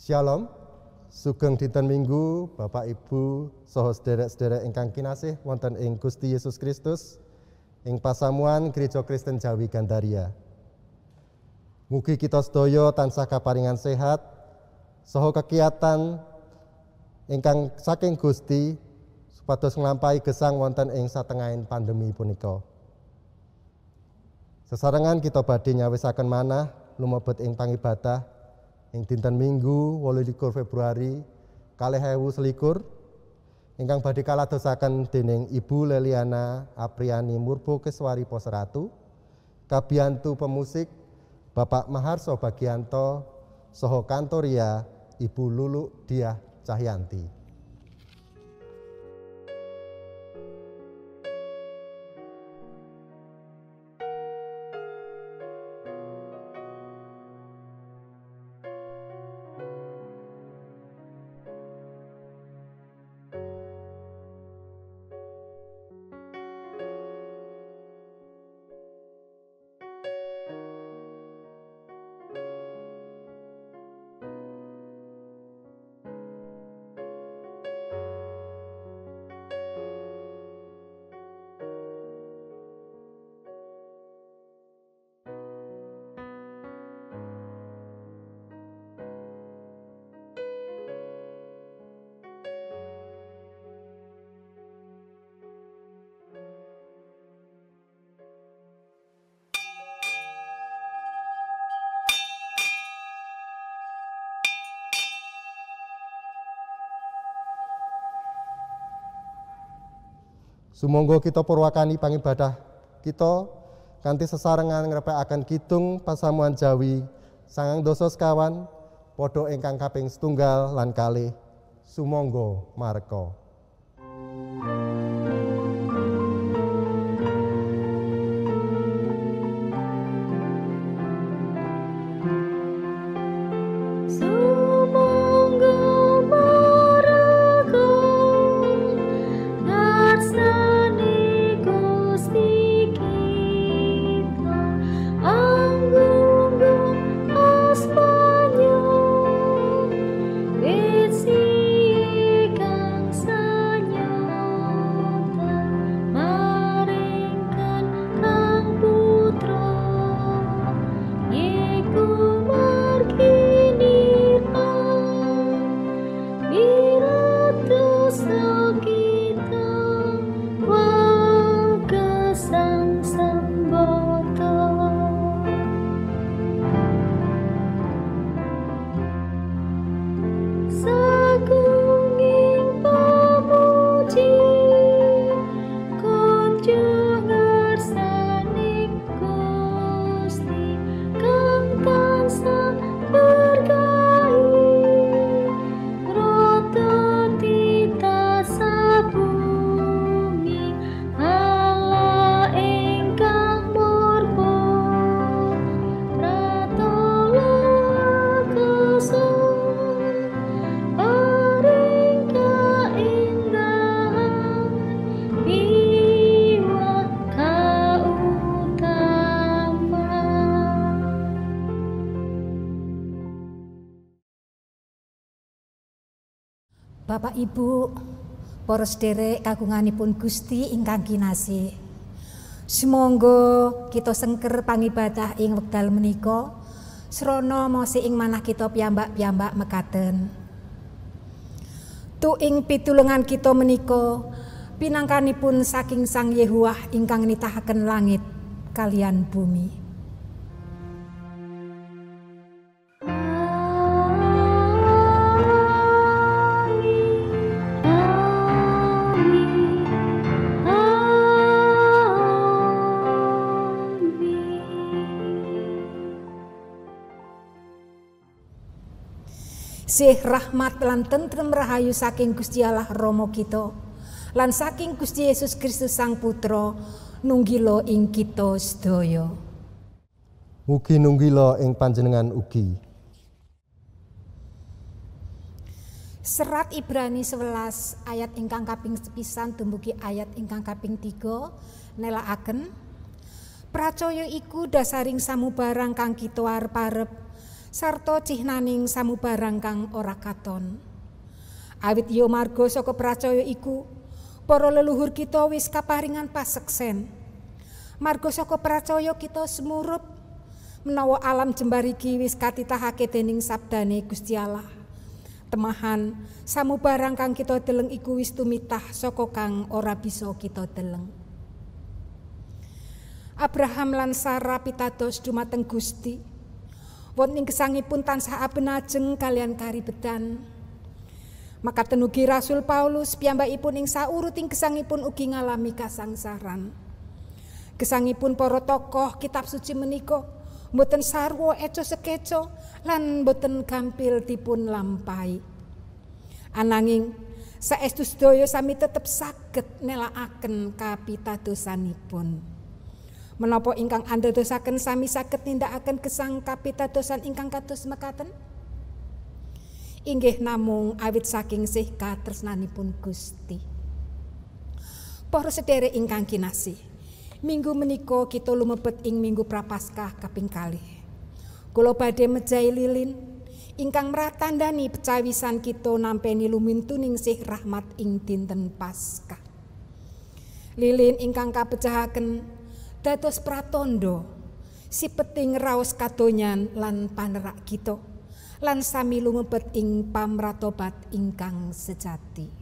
Shalom, sugeng dinten Minggu, Bapak Ibu, saha sederek-sederek ingkang kinasih wonten ing Gusti Yesus Kristus, ing pasamuan Gereja Kristen Jawi Gandaria. Mugi kita sedaya tansah kaparingan sehat, saha kekiatan ingkang saking Gusti supados nglampahi gesang wonten ing satengahing pandemi punika. Sesarengan kita badhe nyawisaken manah lumebet ing pangibadah ing dinten Minggu 28 Februari 2021 ingkang badhe kaladosaken dening Ibu Leliana Apriani Murbo Keswari Poseratu, kabiyantu pemusik Bapak Maharso Bagianto, saha kantoria Ibu Lulu Diah Cahyanti. Sumangga kita purwakani pangibadah kita kanthi sesarengan ngrepekaken kidung pasamuan Jawi 9 sekawan padha ingkang kaping 1 lan kalih. Sumangga marka. Sang Boto Bapak Ibu, para sedherek kagunganipun Gusti ingkang kinasih. Sumangga kita sengker pangibadah ing wekdal menika srana mosih ing manah kita piyambak-piyambak mekaten. Tu ing pitulungan kita menika pinangkanipun saking Sang Yehuwah ingkang nitahaken langit kalian bumi. Sih rahmat lan tentrem rahayu saking Gusti Allah Rama kita lan saking Gusti Yesus Kristus Sang Putra nunggila ing kita sedaya. Mugi nunggila ing panjenengan ugi. Serat Ibrani 11 ayat ingkang kaping 9 dumugi ayat ingkang kaping 3 nelakaken pracaya iku dasaring samubarang kang kita arep-arep sarta cihnaning samubarang kang ora katon. Awit ya marga saka pracaya iku para leluhur kita wis kaparingan paseksen. Marga saka pracaya kita sumurup menawa alam jembar iki wis katitahake dening sabdane Gusti Allah. Temahan samubarang kang kita deleng iku wis tumitah saka kang ora bisa kita deleng. Abraham lan Sarah pitados dumateng Gusti. Wonten ing gesangipun tansah abenajeng kalian karibetan. Maka tenugi Rasul Paulus piyambakipun ing sauruting gesangipun ugi ngalami kasangsaran. Gesangipun para tokoh kitab suci menika mboten sarwa eco sekeco lan mboten gampil dipun lampahi. Ananging saestu sedaya sami tetep saged nelakaken kapitadosanipun. Menapa ingkang andadosaken sami saged nindakaken gesang kapitadosan ingkang kados mekaten? Inggih namung awit saking sih katresnanipun Gusti. Para sedherek ingkang kinasih, minggu menika kita lumebet ing minggu Prapaskah kaping kalih. Kula badhe mejahi lilin ingkang mratandani pecawisan kita nampeni lumintuning sih rahmat ing dinten Paskah. Lilin ingkang kapejahaken dados pratandha sipeting raos kadonyan lan panerak kita lan sami lumebet ing pamratobat ingkang sejati.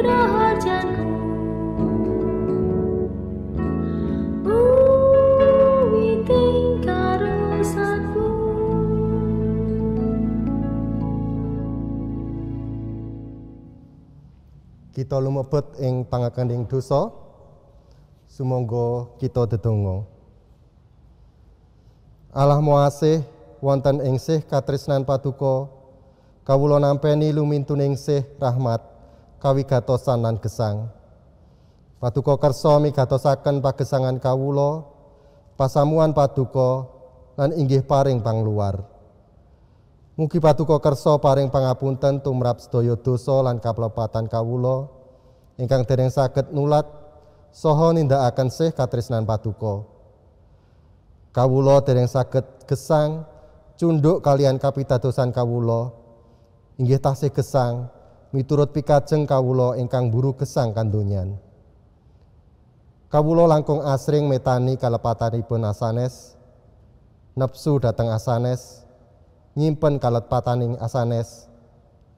rahajaku, witing karusaku. Kita lumebet ing pangakening dosa, sumangga kita ndedonga. Allah Maha Asih wonten ing sih katresnan paduka, kawula nampeni lumintuning sih rahmat, kawigatosan lan gesang. Paduka kersa migatosaken pagesangan kawula, pasamuan paduka lan inggih paring pangluar. Mugi paduka kersa paring pangapunten tumrap sedaya dosa lan kaplepatan kawula ingkang dereng saged nulat saha nindakaken sih katresnan paduka. Kawula dereng saged gesang cunduk kalian kapitadosan kawula, inggih tasih gesang miturut pikajeng kawula ingkang buru gesang kandonyan. Kawula langkung asring metani kalepatanipun asanes, nepsu dhateng asanes, nyimpen kalepataning asanes,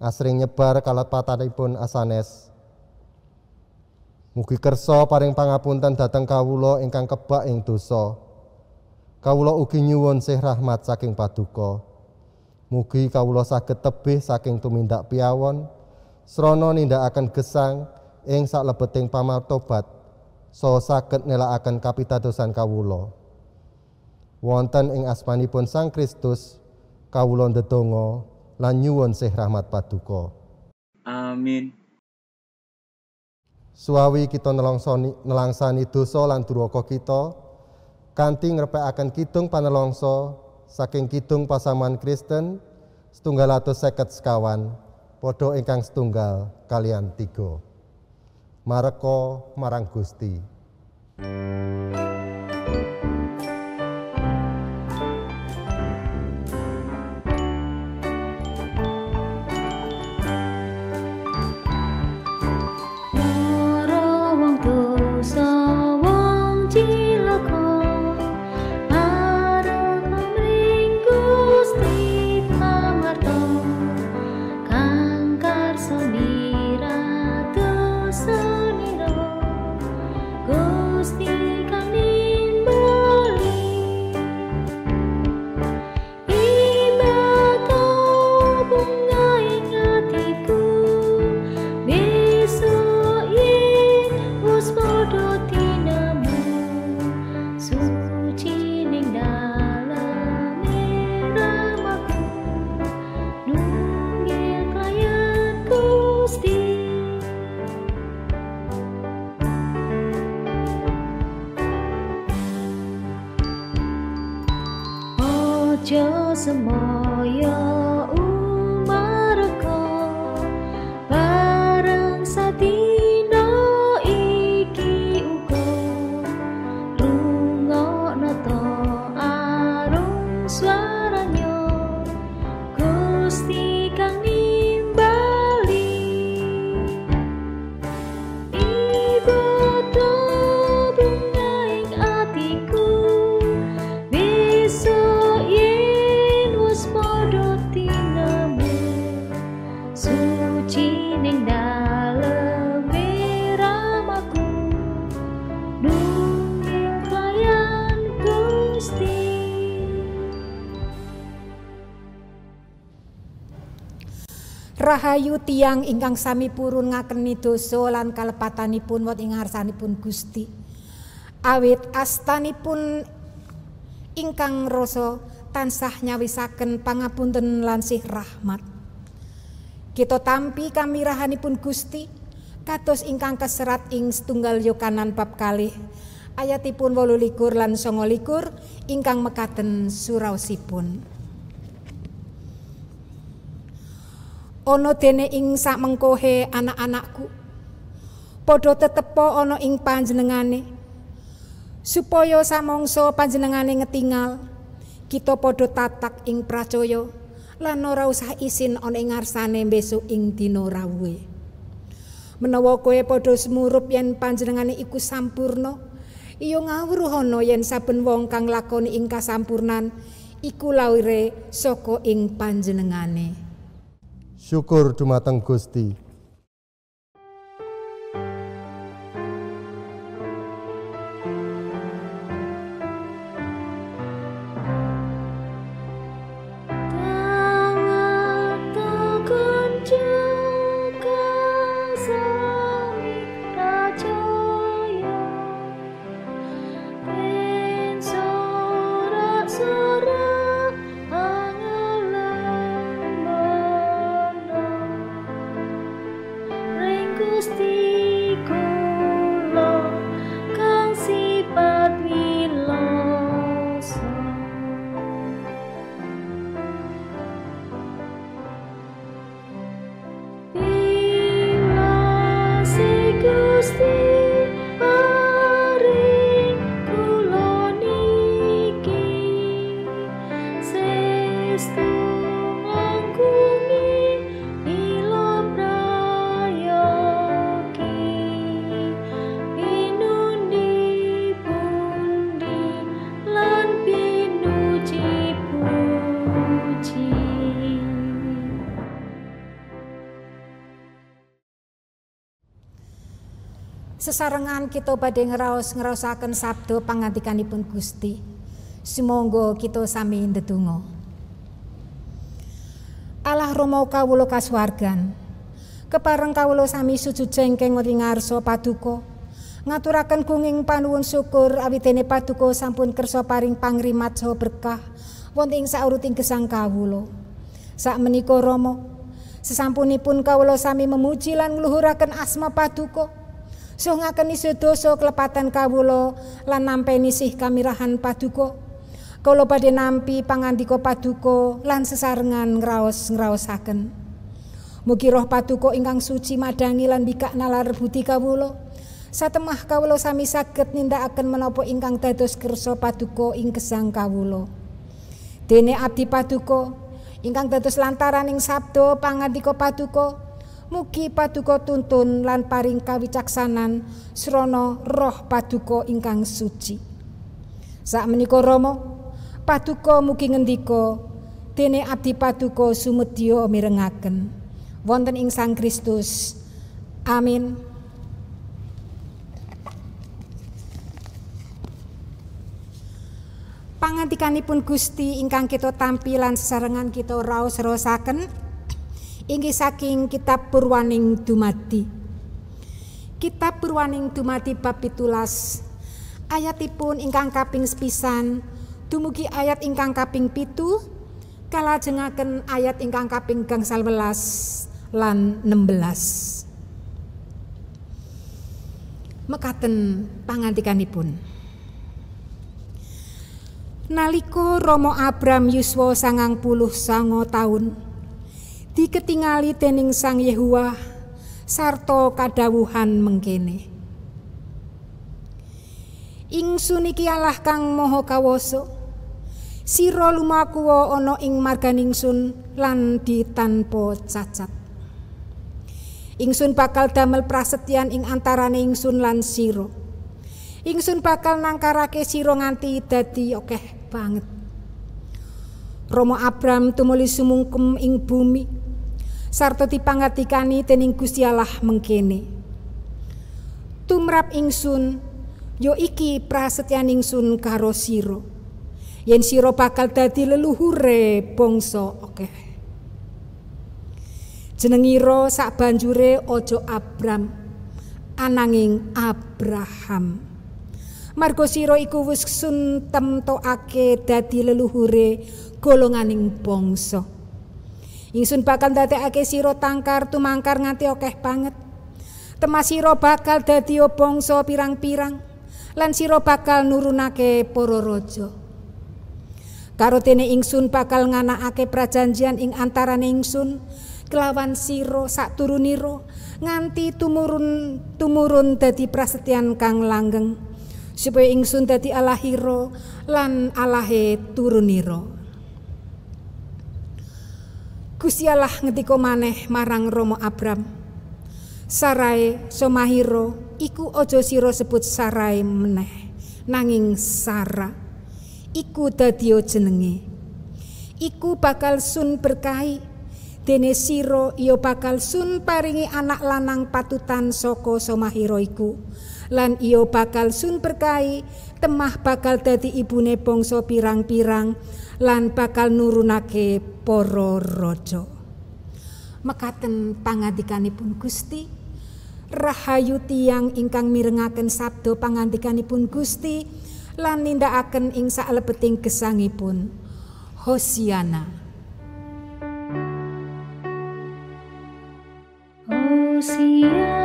asring nyebar kalepatanipun asanes. Mugi kersa paring pangapunten dhateng kawula ingkang kebak ing dosa. Kawula ugi nyuwun sih rahmat saking paduka. Mugi kawula saged tebih saking tumindak piyawon, srana nindakaken gesang ing saklebeting pamatobat, saha saged nelakaken kapitadosan kawula. Wonten ing asmanipun Sang Kristus, kawula ndedonga lan nyuwun sih rahmat paduka. Amin. Suwawi kita nelangsani dosa lan duraka kita kanthi ngrepekaken kidung panelangsa saking kidung pasamuan Kristen 750 sekawan padha ingkang setunggal kalian 3. Mareka marang Gusti. Ojo semoyo umarko bareng sadina iki uga rungokno to arung swaranya Gusti kang nimbali iboto bunga ing atiku besok yen wis padha tinemu suci ning daleme ramaku nungging layan Gusti. Rahayu tiyang ingkang sami purun ngakeni dosa lan kalepatanipun wonten ing ngarsanipun Gusti. Awit astanipun ingkang rasa tansah nyawisaken pangapunten lan sih rahmat. Kita tampi kamirahanipun Gusti kados ingkang kaserat ing setunggal Yohanan bab 2 ayatipun 28 lan 29 ingkang mekaten suraosipun. Ana dene ing sakmengkohe anak-anakku padha tetepa ana ing panjenengane supaya samangsa panjenengane ngetingal kita padha tatak ing pracaya lan ora usah isin ana ing ngarsane besok ing dina rawuhe. Menawa kowe padha smurup yen panjenengane iku sampurna, iya ngawruhana yen saben wong kang lakoni ing kasampurnan iku laire saka ing panjenengane. Syukur dumateng Gusti. kasih Gusti paring kula niki sestu ngangkungi ila prayogi pinundi pundi lan pinuji-puji. Sesarengan kita badhe ngraosaken sabda pangandikanipun Gusti. Sumangga kita sami ndedonga. Allah Rama kawula kasuwargan, kepareng kawula sami sujud jengkeng ing ngarsa paduka, ngaturaken gunging panuwun syukur awitene paduka sampun kersa paring pangrimat saha berkah wonten ing sauruting gesang kawula. Sakmenika Rama, sesampunipun kawula sami memuji lan ngluhuraken asma paduka, suhngaken isih dosa klepatan kawula lan nampi nisih kamirahan paduka. Kawula badhe nampi pangandika paduka lan sesarengan ngraos-ngraosaken. Mugi Roh Paduka ingkang suci madangi lan bikak nalar budi kawula. Satemah kawula sami saged nindakaken menapa ingkang dados kersa paduka ing gesang kawula. Dene abdi paduka ingkang dados lantaraning sabda pangandika paduka, mugi paduka tuntun lan paring kawicaksanan srana Roh Paduka ingkang suci. Sakmenika Rama, paduka mugi ngendika dene abdi paduka sumedya mirengaken wonten ing Sang Kristus. Amin. Pangandikanipun Gusti ingkang kita tampi lan sesarengan kita raos-raosaken inggih saking kitab Purwaning Dumadi. Kitab Purwaning Dumadi bab 17 ayatipun ingkang kaping 9 dumugi ayat ingkang kaping 7 kalajengaken ayat ingkang kaping 11 lan 16. Mekaten pangandikanipun. Nalika Rama Abram yuswa 99 taun, diketingali dening Sang Yehuwa sarta kadhawuhan mengkene. Ingsun iki Allah kang maha kawasa, sira lumakuwa ana ing marganingsun lan ditanpa cacat. Ingsun bakal damel prasetyan ing antarane ingsun lan sira. Ingsun bakal nangkarake sira nganti dadi akeh banget. Rama Abram tumuli sumungkem ing bumi sarta dipangatikani dening Gusti Allah mengkene. Tumrap ingsun ya iki prasetyan ingsun karo sira, yen sira bakal dadi leluhure bangsa akeh. Jenengira sakbanjure aja Abram ananging Abraham. Marga sira iku wis suntemtokake dadi leluhure golonganing bangsa. Ingsun bakal ndadekake sira tangkar tumangkar nganti akeh banget. Temas sira bakal dadi bangsa pirang-pirang lan sira bakal nurunake para raja. Karo dene ingsun bakal nganakake prajanjian ing antarane ingsun kelawan sira sakturunira nganti tumurun dadi prasetyan kang langgeng, supaya ingsun dadi Allahira lan Allahe turunira. Gusti Allah ngendika maneh marang Rama Abram, Sarai Somahira iku aja sira sebut Sarai meneh, nanging Sara iku dadi jenenge. Iku bakal sun berkahi, dene sira ya bakal sun paringi anak lanang patutan saka Somahira iku. Lan iya bakal sun berkahi, temah bakal dadi ibune bangsa pirang-pirang lan bakal nurunake para raja. Mekaten pangandikanipun Gusti. Rahayu tiyang ingkang mirengaken sabda pangandikanipun Gusti lan nindakaken ing saklebeting gesangipun. Hosiana. Hosiana.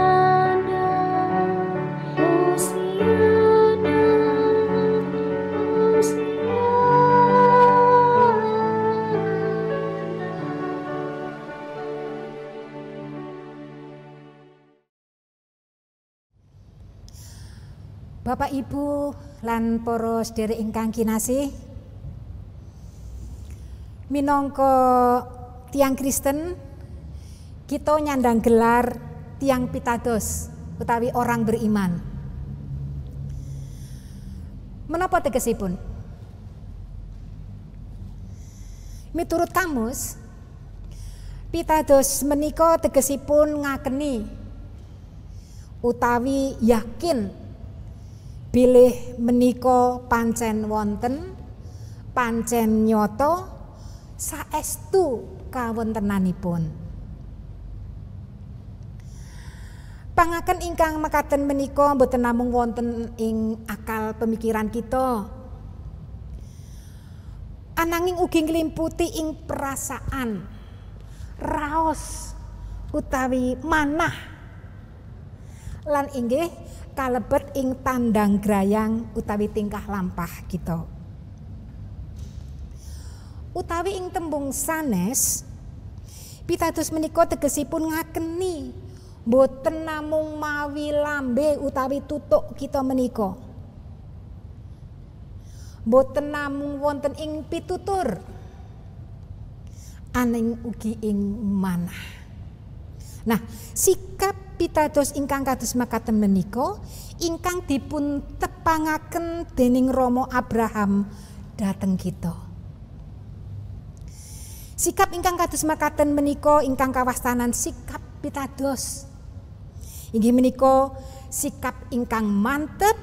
Bapak Ibu lan para sedherek ingkang kinasih, minangka tiang Kristen kita nyandang gelar tiang pitados utawi orang beriman. Menapa tegesipun? Miturut kamus, pitados menika tegesipun ngakeni utawi yakin bilih menika pancen wonten, pancen nyata saestu kawontenanipun. Pangaken ingkang mekaten menika boten namung wonten ing akal pemikiran kita, ananging ugi nglimputi ing perasaan, raos utawi manah, lan inggih kalebet ing tandang grayang utawi tingkah lampah kita. Utawi ing tembung sanes, pitados menika tegesipun ngakeni boten namung mawi lambe utawi tutuk kita menika, boten namung wonten ing pitutur, aning ugi ing manah. Nah, sikap pitados ingkang kados makaten menika ingkang dipun tepangaken dening Rama Abraham dhateng kita. Sikap ingkang kados makaten menika ingkang kawastanan sikap pitados. Inggih menika sikap ingkang mantep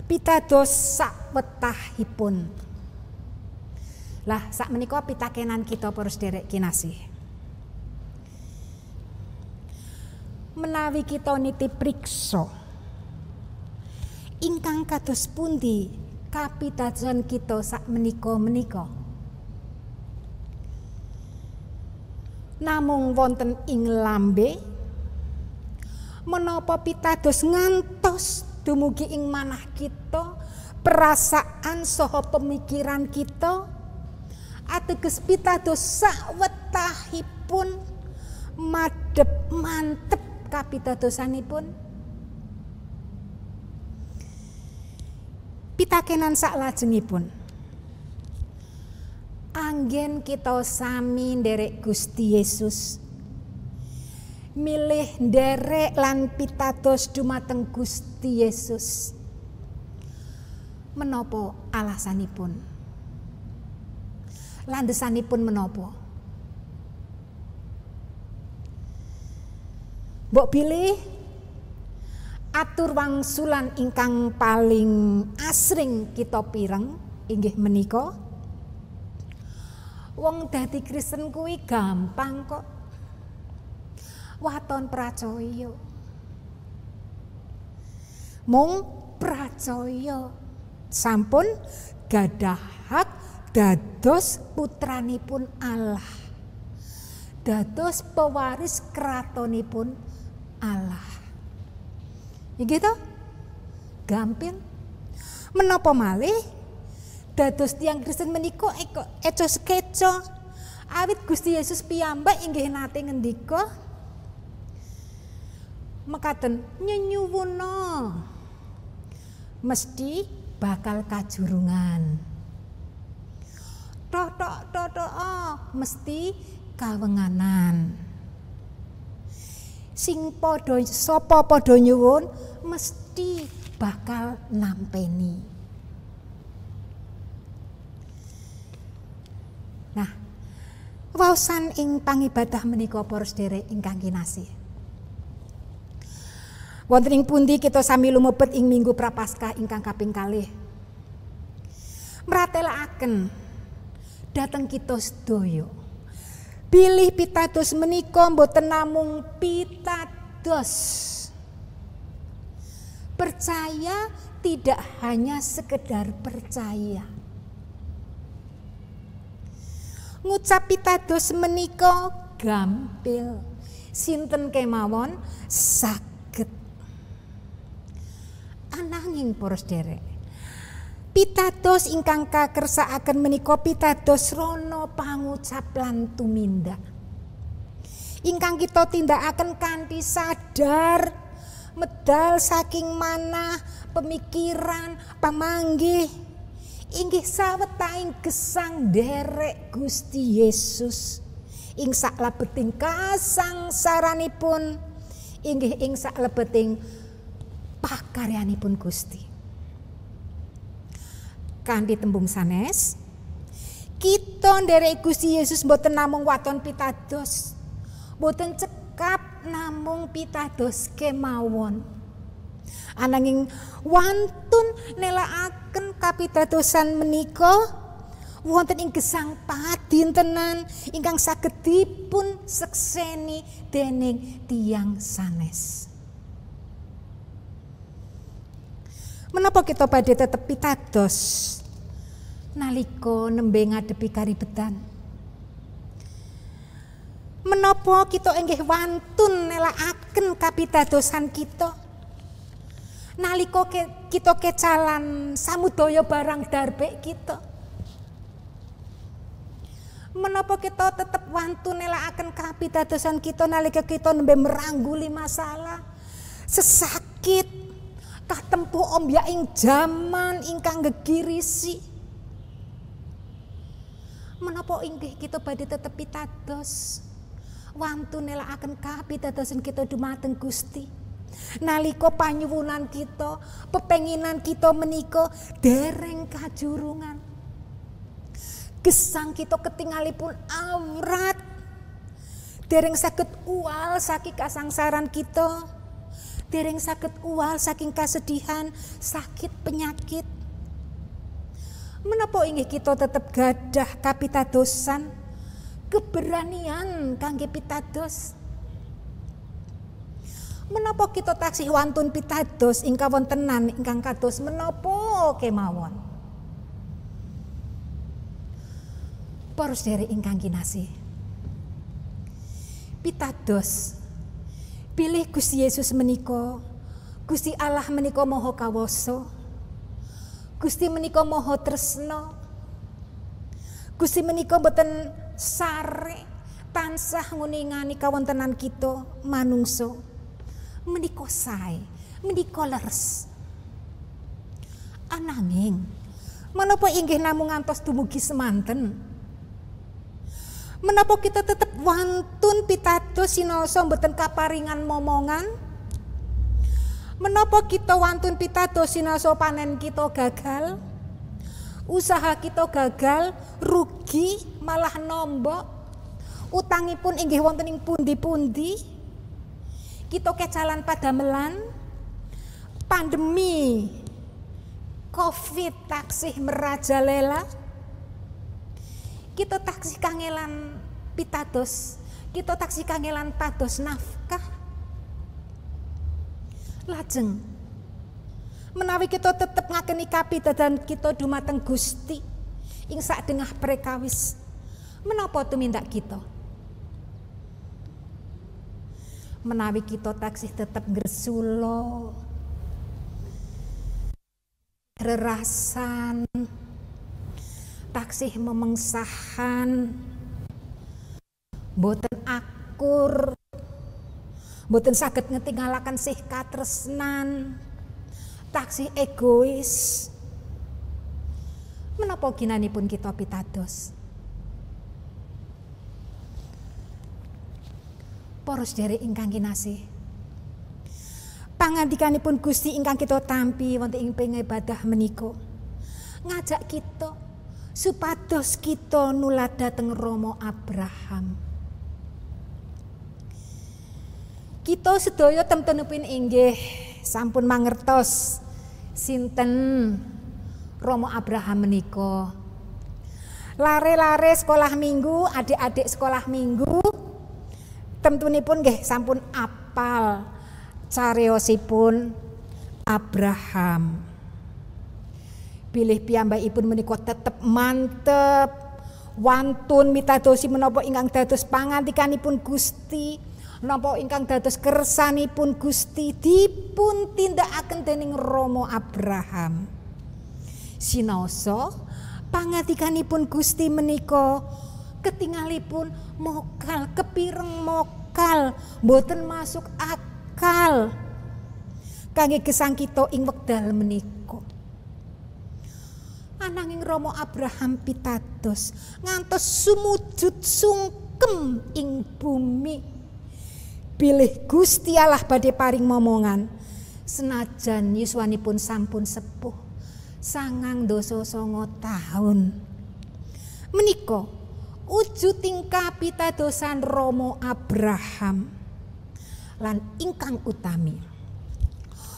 pitados sawetahipun. Lah sak menika pitakenan kita para sedherek kinasih. Menawi kita niti priksa ingkang kados pundi kapitadosan kita sak menika namung wonten ing lambe, menapa pitados ngantos dumugi ing manah kita, perasaan saha pemikiran kita, ateges pitados sawetahipun madhep mantep kapitadosanipun. Pitakenan saklajengipun, anggen kita sami nderek Gusti Yesus, milih nderek lan pitados dumateng Gusti Yesus. Menapa alasanipun? Landhesanipun menapa? Mbok pilih atur wangsulan ingkang paling asring kita pireng inggih menika, wong dadi Kristen kuwi gampang kok. Waton pracaya. Mung pracaya sampun gadah hak dados putranipun Allah, dados pewaris kratonipun Allah. Inggih to? Gampil. Menapa malih dados tiyang Kristen menika eco sekeco, awit Gusti Yesus piyambak inggih nate ngendika mekaten, nyenyuwuna mesti bakal kajurungan, totok mesti kawenganan, sing padha sapa padha nyuwun mesti bakal nampeni. Nah, waosan ing pangibadah menika para sedherek ingkang kinasih, wonten ing pundi kita sami lumebet ing Minggu Prapaskah ingkang kaping kalih, mratelakaken dhateng kita sedaya bilih pitados menika mboten namung pitados, percaya tidak hanya sekedar percaya. Ngucap pitados menika gampil, sinten kemawon saged. Ananging para sedherek, pitados ingkang kakersakaken menika pitados rana pangucap lan tumindak ingkang kita tindakaken kanthi sadar, medal saking manah pemikiran, pamanggih inggih sawetahing gesang derek Gusti Yesus ing saklebeting kasangsaranipun inggih ing saklebeting pakaryanipun Gusti. Kanthi tembung sanes, kita nderek Gusti Yesus mboten namung waton pitados, mboten cekap namung pitados kemawon. Ananging wantun nelakaken kapitadosan menika wonten ing gesang padintenan ingkang saged dipun sekseni dening tiyang sanes. Menapa kita badhe tetep pitados nalika nembe ngadepi karibetan? Menapa kita inggih wantun nelakaken kapitadosan kita nalika kita kecalan samudaya barang darbek kita? Menapa kita tetep wantun nelakaken kapitadosan kita nalika kita nembe merangguli masalah, sesakit, katempuh ombyaking jaman ingkang gegirisi? Menapa inggih kita badhe tetep pitados wantun nelakaken kapitadosan kita dumateng Gusti nalika panyuwunan kita, pepenginan kita menika dereng kajurungan, gesang kita ketingalipun amrat, dereng saged uwal saking kasangsaran kita, dereng saged uwal saking kasedihan, sakit penyakit. Menapa inggih kita tetep gadah kapitadosan, keberanian kangge pitados? Menapa kita taksih wantun pitados ing kawontenan ingkang kados menapa kemawon? Para sedherek ingkang kinasih, pitados pilih Gusti Yesus menika, Gusti Allah menika maha kawasa, Gusti menika maha tresna, Gusti menika boten sare tansah nguningani kawontenan kita manungsa. Menika sae, menika leres. Ananging menapa inggih namung ngantos dumugi semanten? Menapa kita tetep wantun pitados sinaosa mboten kaparingan momongan? Menapa kita wantun pitados sinaosa panen kita gagal? Usaha kita gagal, rugi, malah nombok. Utangipun inggih wonten ing pundi-pundi. Kita kecalan padamelan, pandemi Covid taksih merajalela. Kita taksih kangelan pitados, kita taksih kangelan pados nafkah. Lajeng menawi kita tetep ngakeni kapitadosan kita dumateng Gusti ing sadengah prekawis, menapa tumindak kita? Menawi kita taksih tetep gresula, rerasan, taksih memengsahan, boten akur, boten saged ngetingalaken sih katresnan, taksih egois. Menapa ginanipun kita pitados? Para sedherek ingkang kinasih, pangandikanipun Gusti ingkang kita tampi wonten ing pengibadah menika ngajak kita supados kita nuladhaken Rama Abraham. Kita sedaya temtenipun inggih sampun mangertos sinten Rama Abraham menika. Lare-lare sekolah minggu, adik-adik sekolah minggu temtunipun nggih sampun apal cariyosipun Abraham. Bilih piyambakipun menika tetep mantep wantun mitadosi menapa ingkang dados pangandikanipun Gusti, menapa ingkang dados kersanipun Gusti dipun tindakaken dening Rama Abraham. Sinaosa pangandikanipun Gusti menika ketingalipun mokal, kepireng mokal, boten masuk akal. kangge gesang kita ing wekdal menika. Ananging Rama Abraham pitados ngantos sumujud sungkem ing bumi. Bilih Gusti Allah badhe paring momongan senajan yuswanipun sampun sepuh 99 taun. Menika wujuding kapitadosan Rama Abraham lan ingkang utami.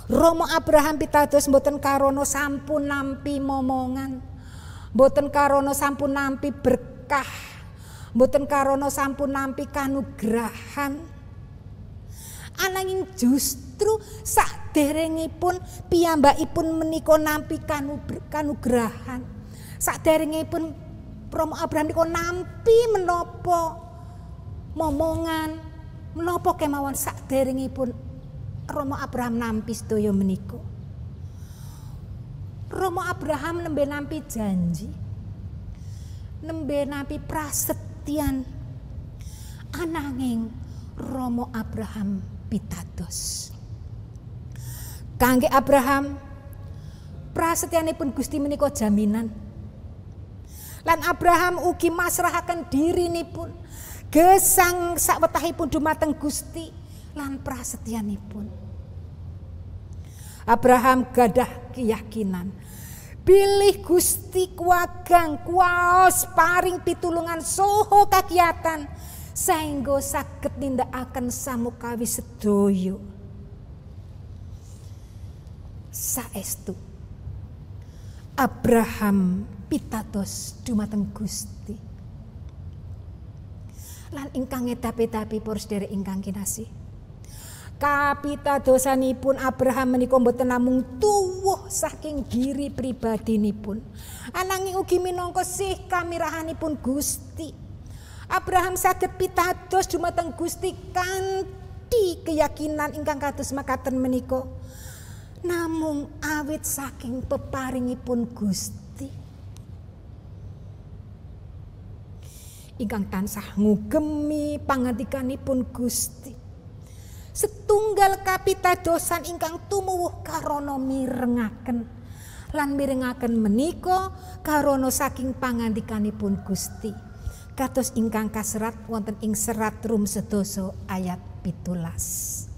Rama Abraham pitados mboten karono sampun nampi momongan, mboten karono sampun nampi berkah, mboten karono sampun nampi kanugrahan. Ananging justru saderengipun piyambakipun menika nampi kanugrahan. Saderengipun Rama Abraham menika nampi menapa momongan, menapa kemawon saderengipun Rama Abraham nampi sedaya menika. Rama Abraham nembe nampi janji, nembe nampi prasetyan. Ananging Rama Abraham pitados. Kangge Abraham prasetyanipun Gusti menika jaminan. Lan Abraham ugi masrahaken dirinipun gesang sawetahipun dumateng Gusti lan prasetyanipun. Abraham gadah keyakinan bilih Gusti kuwagang kuwaos paring pitulungan soho kakiatan saengga saged nindakaken samukawi sedaya. Saestu Abraham pitados dumateng Gusti. Lan ingkang edapi-edapi para sedherek ingkang kinasih, kapitadosanipun Abraham menika mboten namung tuwuh saking diri pribadinipun, ananging ugi minangka sih kamirahanipun Gusti. Abraham saged pitados dumateng Gusti kanthi keyakinan ingkang kados makaten menika namung awit saking peparingipun Gusti ingkang tansah ngugemi pangandikanipun Gusti. Setunggal kapitadosan ingkang tumuwuh karana mirengaken lan mirengaken menika karana saking pangandikanipun Gusti. Kados ingkang kaserat wonten ing serat Rum 11 ayat 17.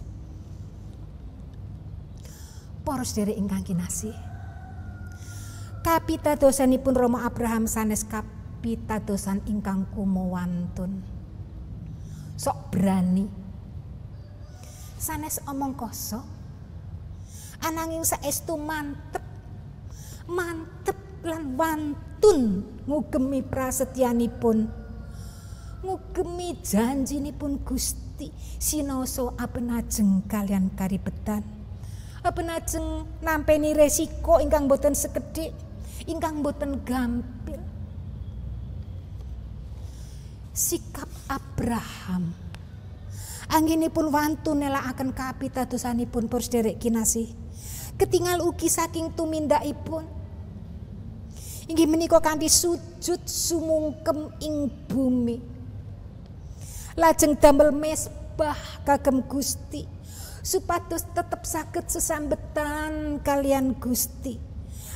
Para sedherek ingkang kinasih, kapitadosanipun Rama Abraham sanes kapitadosan ingkang kumawantun. Sok berani, sanes omong kosong, ananging saestu mantep lan wantun ngugemi prasetyanipun, ngugemi janjinipun Gusti sinoso abenajeng kalian karibetan, abenajeng nampeni resiko ingkang boten sekedhik, ingkang boten gampil. Sikap Abraham anggenipun wantun nelakaken kapitadosanipun para sedherek kinasih, ketingal ugi saking tumindakipun inggih menika kanthi sujud sumungkem ing bumi, lajeng damel mesbah kagem Gusti supados tetep saged sesambetan kalian Gusti,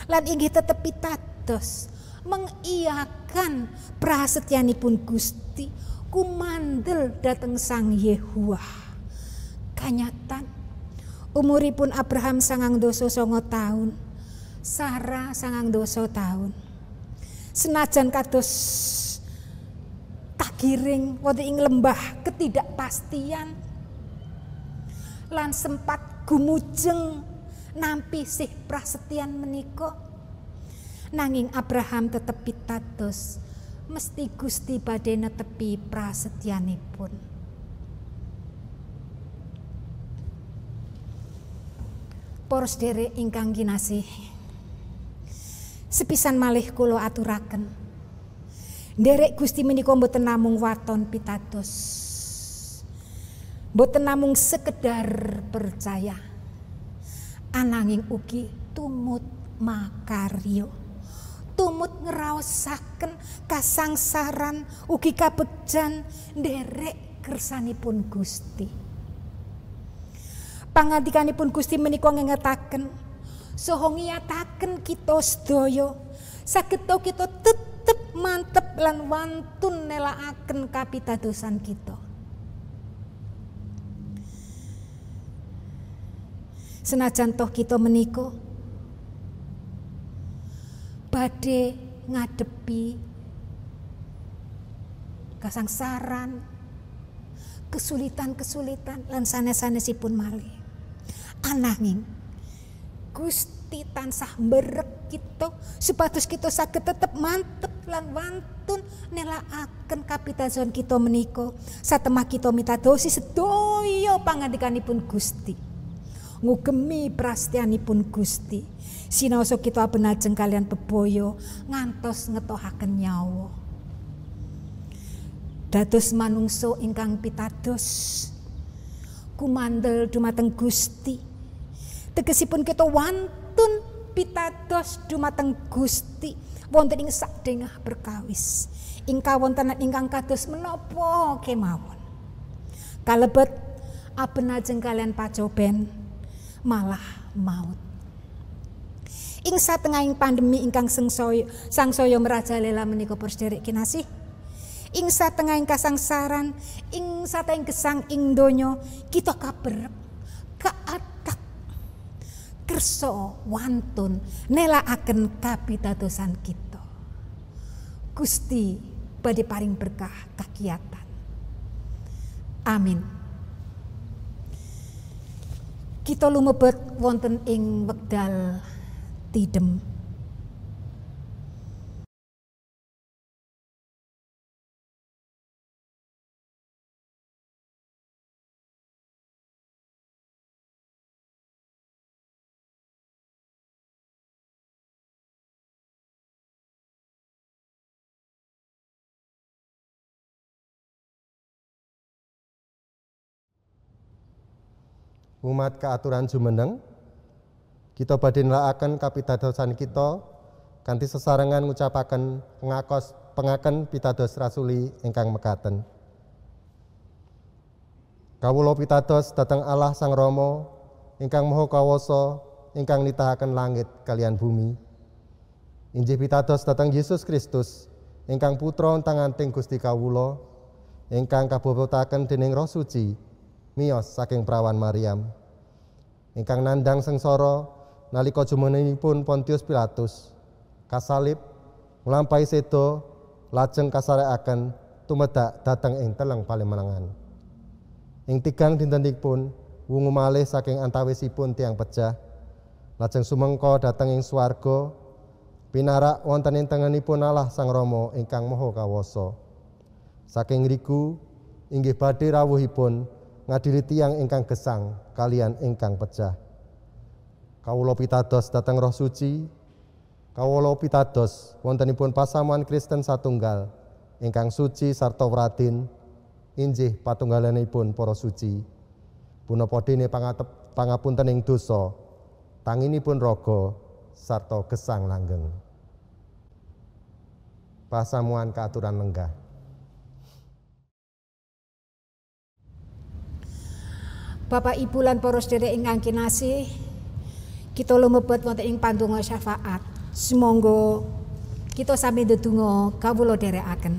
lan inggih tetep pitados mengiyakan prasetyanipun Gusti kumandel dhateng Sang Yehuwah. Kanyatan umuripun Abraham 99 taun, Sarah 99 taun. Senajan kados kagiring wonten ing lembah ketidakpastian lan sempat gumujeng nampi sih prasetyan menika, nanging Abraham tetep pitados mesti Gusti badhe netepi prasetyanipun. Para sedherek ingkang kinasih, sepisan malih kula aturaken, nderek Gusti menika mboten namung waton pitados, mboten namung sekedar percaya, ananging ugi tumut makarya, tumut ngraosaken kasangsaran ugi kabegjan nderek kersanipun Gusti. Pangandikanipun Gusti menika ngingetaken saha ngiyataken kita sedaya saged kita tetep mantep lan wantun nelakaken kapitadosan kita. Senajan toh kita menika badhe ngadepi kasangsaran, kesulitan-kesulitan lan sanes-sanesipun malih. Ananging Gusti tansah mberek kita supados kita saged tetep mantep lan wantun nelakaken kapitadosan kita menika satemah kita mitadosi sedaya pangandikanipun Gusti. Ngugemi prastyanipun Gusti sinaosa kita abenajeng kalian bebaya ngantos ngetohaken nyawa dados manungsa ingkang pitados kumandel dumateng Gusti. Tegesipun kita wantun pitados dumateng Gusti wonten ing sadengah perkawis ing kawontenan ingkang kados menapa kemawon kalebet abenajeng kalian pacoben malah maut. Ing satengahing pandemi ingkang sangsaya merajalela menika para sedherek kinasih, ing satengahing kasangsaran, ing satengahing gesang ing donya kita kaberep kaatak kersa wantun nelakaken kapitadosan kita. Gusti badhe paring berkah kakiyatan. Amin. Kita lumebet wonten ing wekdal tidem. Umat keaturan jumeneng, kita badhe nélakaken kapitadosan kita kanthi sesarengan ngucapaken pengaken pitados rasuli ingkang mekaten. Kawula pitados dhateng Allah Sang Rama ingkang Maha Kawasa ingkang nitahaken langit kaliyan bumi. Injih pitados dhateng Yesus Kristus ingkang putra untanganting Gusti kawula ingkang kabobotake dening Roh Suci miyos saking prawan Maryam ingkang nandhang sengsara nalika jumenengipun Pontius Pilatus kasalib nglampahi seda lajeng kasarekaken tumedak dhateng ing teleng palemenangan. Ing tigang dintenipun wungu malih saking antawisipun tiang pejah lajeng sumengka dhateng ing swarga pinarak wonten ing tengenipun Allah Sang Rama ingkang Maha Kawasa. Saking ngriku inggih badhe rawuhipun ngadili tiyang ingkang gesang kalian ingkang pejah. Kawula pitados dhateng Roh Suci, kawula pitados wontenipun pasamuan Kristen satunggal ingkang suci sarta wradin, injih patunggalanipun para suci. Punapa dene pangapunten ing dosa, tanginipun raga sarta gesang langgeng. Pasamuan kaaturan lenggah. Bapak Ibu lan para sedherek ingkang kinasih, kita lumebet wonten ing pandonga syafaat. Sumangga kita sami ndedonga kawula dherekaken.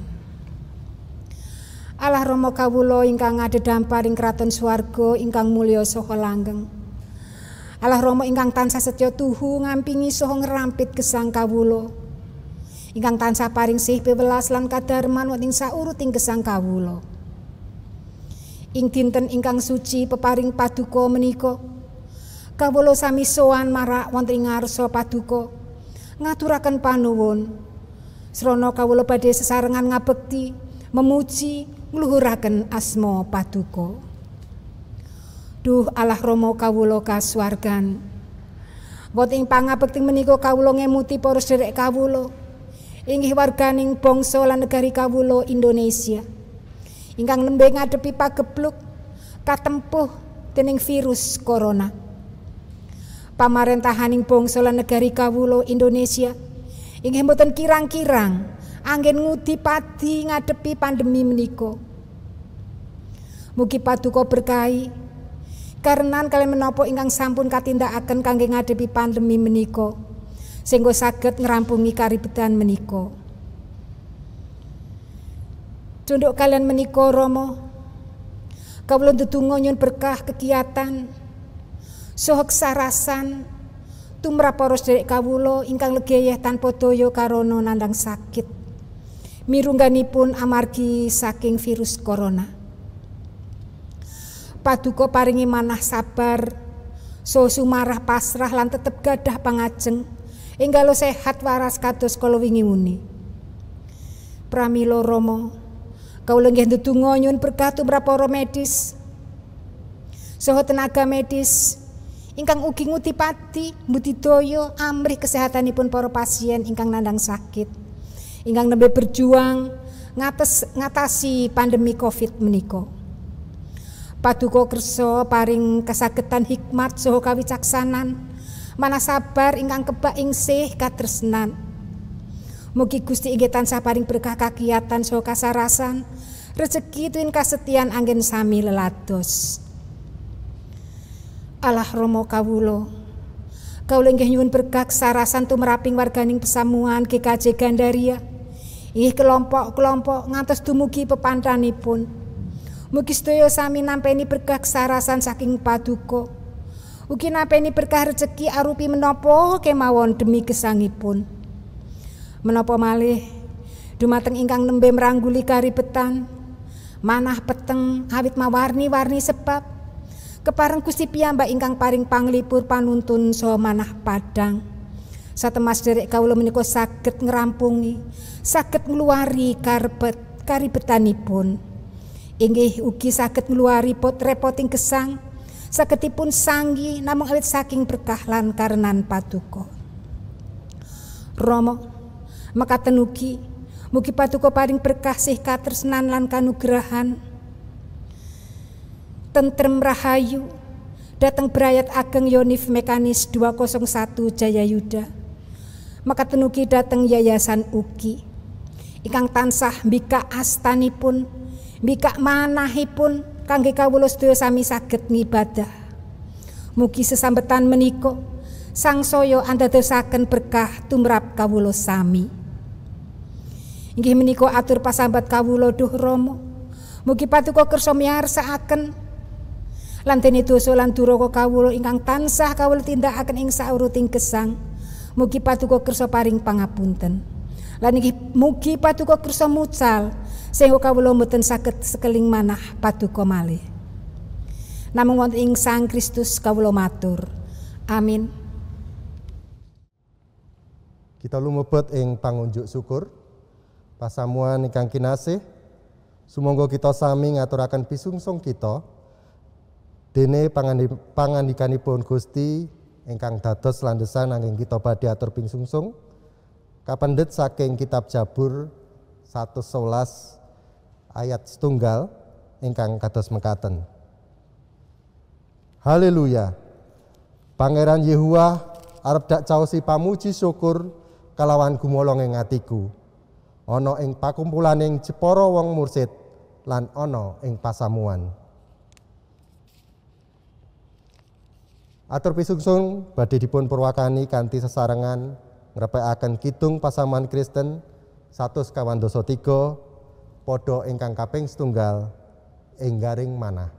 Allah Rama kawula ingkang ngadhedhampar ing kraton swarga ingkang mulya saha langgeng. Allah Rama ingkang tansah setya tuhu ngampingi saha ngrampit gesang kawula. Ingkang tansah paring sih piwelas lan kadarman wonten sauruting gesang kawula. Ing dinten ingkang suci peparing paduka menika kawula sami sowan marak wonten ing ngarsa paduka ngaturaken panuwun srana kawula badhe sesarengan ngabekti memuji ngluhuraken asma paduka. Duh Allah Rama kawula kasuwargan wonten ing pangabekti menika kawula ngemuti para sedherek kawula inggih warganing bangsa lan negari kawula Indonesia ingkang nembe ngadepi pagebluk katempuh dening virus corona. Pamarentahaning bangsa lan negari kawula Indonesia inggih mboten kirang-kirang anggen ngudi padi ngadepi pandemi menika. Mugi paduka berkahi Karenan kalian menapa ingkang sampun katindakaken kangge ngadepi pandemi menika, sehingga saged ngrampungi karibetan menika. Tunduk kalian menika Rama, kawula ndedonga nyuwun berkah kegiatan saha kesarasan tumrap para sedherek kawula ingkang legayah tanpa daya karana nandhang sakit mirungganipun amargi saking virus corona. Paduka paringi manah sabar, saha sumarah pasrah lan tetep gadah pangajeng enggalo sehat waras kados kala wingi muni. Pramila Rama, kawula nggih ndedonga nyuwun berkah tumrap para medis saha tenaga medis ingkang ugi ngutipati mbudidaya amrih kesehatanipun para pasien ingkang nandhang sakit, ingkang nembe berjuang ngatasi pandemi Covid menika. Paduka kersa paring kasagedan hikmat saha kawicaksanan, manah sabar ingkang kebak ingsih katresnan. Mugi Gusti inggih tansah paring berkah kakiyatan saha kasarasan, rejeki tuwin kasetyan anggen sami lelados. Allah Rama kawula, kawula inggih nyuwun berkah kasarasan tumraping warganing pesamuan GKJ Gandaria, inggih kelompok-kelompok ngantos dumugi pepanthanipun. Mugi sedaya sami nampeni berkah kesarasan saking Paduka. Ugi nampeni berkah rejeki arupi menapa kemawon demi gesangipun. Menapa malih dumateng ingkang nembe mrangguli karibetan, manah peteng awit mawarni-warni sebab kepareng Gusti piyambak ingkang paring panglipur panuntun saha manah padang. Satemas derek kawula menika saged ngrampungi, saged ngluwari karibetanipun. Inggih ugi saged ngluwari pot-repoting gesang, sagedipun sanggi namung awit saking berkah lan karenan Paduka. Rama, mekaten ugi mugi Paduka paring berkah sih katresnan lan kanugrahan. Tentrem rahayu dateng brayat ageng Yonif Mekanis 201 Jayayuda. Mekaten ugi dateng yayasan ugi ingkang tansah mbikak astanipun, mbikak manahipun kangge kawula sedaya sami saged ngibadah. Mugi sesambetan menika sangsaya andadosaken berkah tumrap kawula sami. Inggih menika atur pasambat kawula duh Rama. Mugi Paduka kersa miyarsakaken lan dene dosa lan duraka kawula ingkang tansah kawula tindakaken ing sauruting gesang. Mugi Paduka kersa paring pangapunten. Lan inggih mugi Paduka kersa mucal sehingga kawula mboten saged sekeling manah Paduka malih. Namung wonten ing Sang Kristus kawula matur. Amin. Kita lumebet ing pangunjuk syukur pasamuan ingkang kinasih. Sumangga kita sami ngaturaken pisungsung kita dene pangandikanipun Gusti ingkang dados landesan anging kita badhe atur pingsungsung kapendhet saking kitab Jabur 111 ayat setunggal ingkang kados mekaten. Haleluya. Pangeran Yehuwa arep dak caosi pamuji syukur kalawan gumolong ing atiku. Ana ing pakumpulaning jepara wong mursid lan ana ing pasamuan. Atur pisungsung badhe dipun purwakani kanthi sesarengan ngrepekaken kidung pasamuan Kristen 123 padha ingkang kaping setunggal ing garing manah.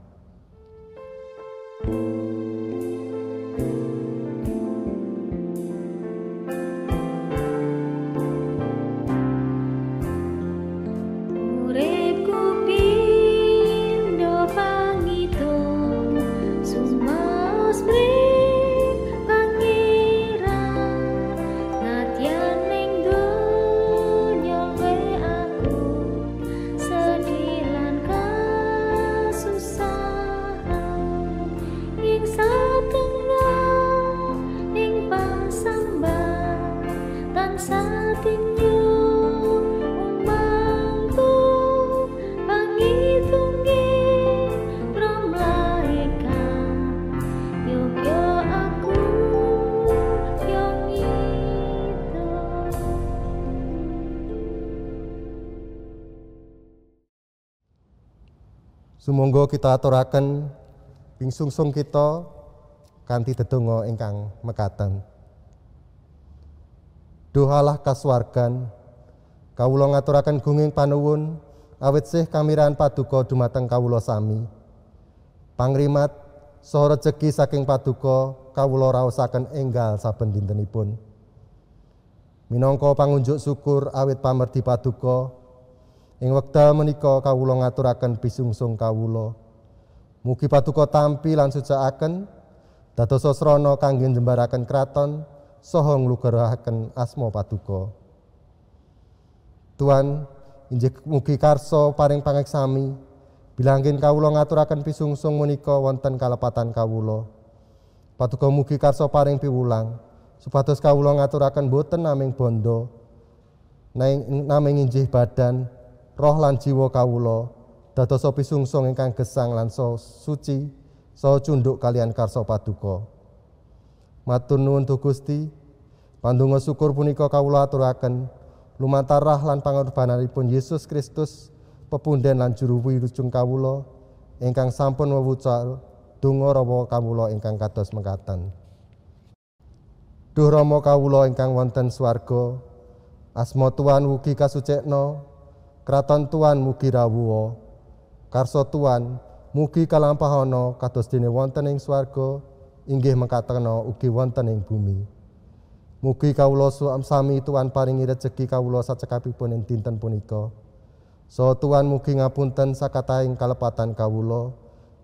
Sumangga kita aturaken pingsungsung kita kanthi dedonga ingkang mekaten. Duh Allah kasuwargan, kawula ngaturaken gunging panuwun awit sih kamiran paduka dumateng kawula sami. Pangrimat saha rejeki saking paduka kawula raosaken enggal saben dintenipun. Minangka pangunjuk syukur awit pamerdi paduka, ing wekdal menika kawula ngaturaken pisungsung kawula. Mugi paduka tampi lan sucakaken dados sasrana kangge njembaraken kraton saha ngluguraken asma paduka. Tuhan, injih mugi karsa paring pangeksami bilangkin kawula ngaturaken pisungsung menika wonten kalepatan kawula. Paduka mugi karsa paring piwulang supados kawula ngaturaken boten naming bondo naming injih badan, roh lan jiwa kawula dados pisungsung ingkang gesang lan suci saha cunduk kalian karsa paduka. Matur nuwun Duh Gusti, pandonga syukur punika kawula aturaken lumantar rah lan pangorbananipun Yesus Kristus, pepunden lan juru wilujeng kawula ingkang sampun wewucal donga rawa kawula ingkang kados mekaten. Duh Rama kawula ingkang wonten swarga, asma Tuhan mugi kasucikna, kraton Tuhan mugi rawuha, karsa Tuhan mugi kalampahana kados dene wonten ing swarga, inggih mekatena ugi wonten ing bumi. Mugi kawula sami Tuhan paringi rejeki kawula sacekapipun ing dinten punika. So Tuhan mugi ngapunten sakatahing kalepatan kawula,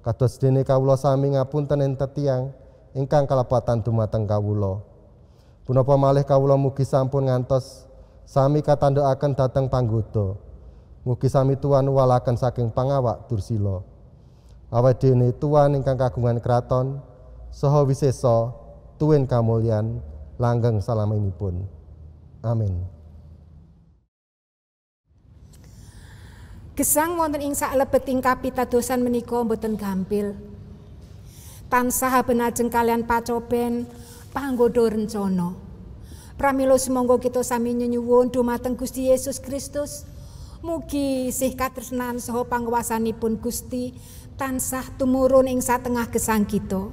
kados dene kawula sami ngapunten ing tetiang ingkang kalepatan dumateng kawula. Punapa malih kawula mugi sampun ngantos sami katandhaken dhateng panggoda. Mugi sami Tuhan walaken saking pangawak dursila. Awit dene Tuhan ingkang kagungan kraton saha wisesa tuwin kamulyan langgeng salaminipun. Amin. Gesang wonten ing saklebeting kapitadosan menika boten gampil. Tansah benajeng kalian pacoben panggoda rencana. Pramila sumangga kita sami nyuwun dumateng Gusti Yesus Kristus, mugi sih katresnan saha panguwasanipun Gusti tansah tumurun ing satengah gesang kita.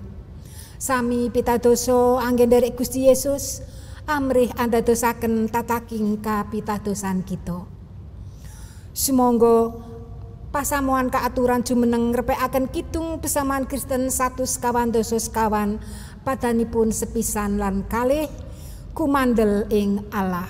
Sami pitadosa anggen derek Gusti Yesus amrih andadosaken tataking kapitadosan kita. Sumangga pasamuan kaaturan jumeneng ngrepekaken kidung besamaan Kristen 192 padanipun sepisan lan kalih kumandel ing Allah.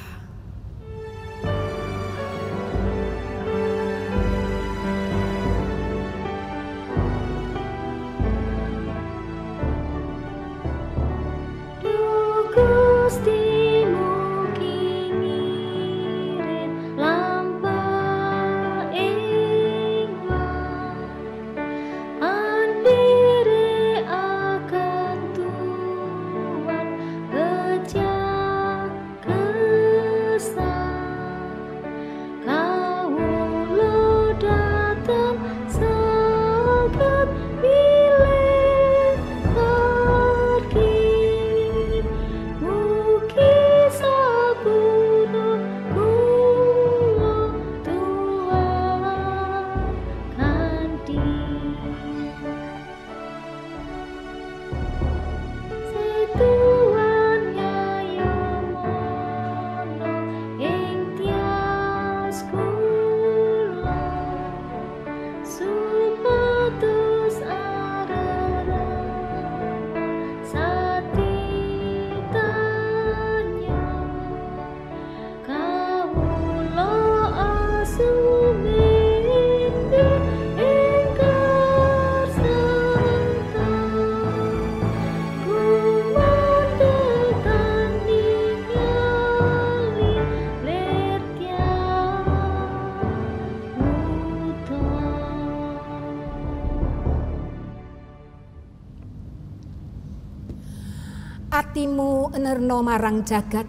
Atimu enerno marang jagat.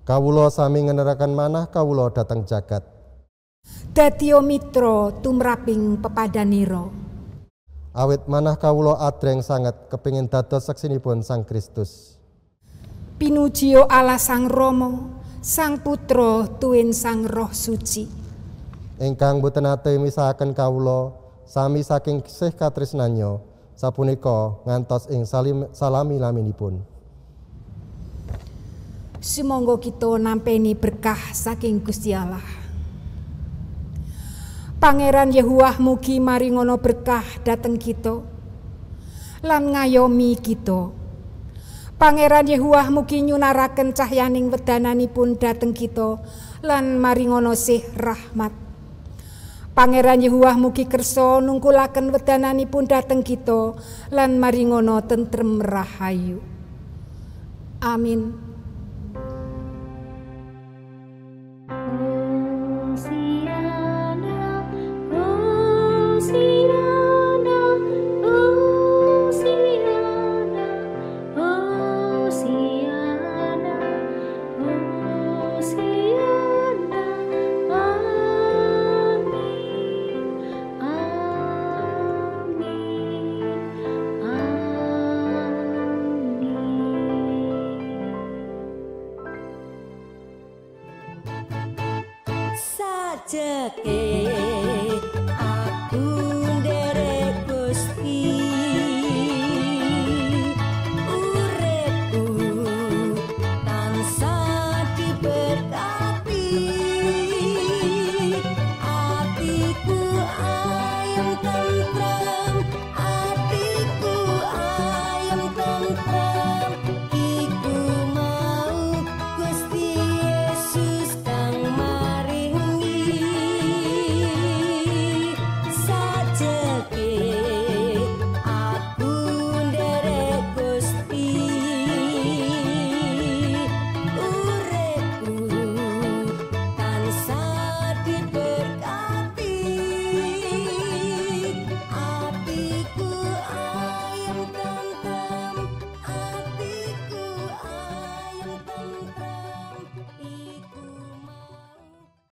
Kawula sami ngeneraken manah kawula dhateng jagat. Dadya mitra tumraping pepadanira. Awit manah kawula adreng sanget kepingin dados seksinipun Sang Kristus. Pinujiya Allah Sang Rama, Sang Putra tuwin Sang Roh Suci. Ingkang boten nate misahaken kawula sami saking sih katresnanya sapunika ngantos ing salami-laminipun. Sumangga kita nampeni berkah saking Gusti Allah. Pangeran Yehuwah mugi maringono berkah dhateng kita lan ngayomi kita. Pangeran Yehuwah mugi nyunaraken cahyaning wedananipun dhateng kita lan maringono sih rahmat. Pangeran Yehuwah mugi kersa nungkulaken wedananipun dhateng kita lan maringono tentrem rahayu. Amin. Sajake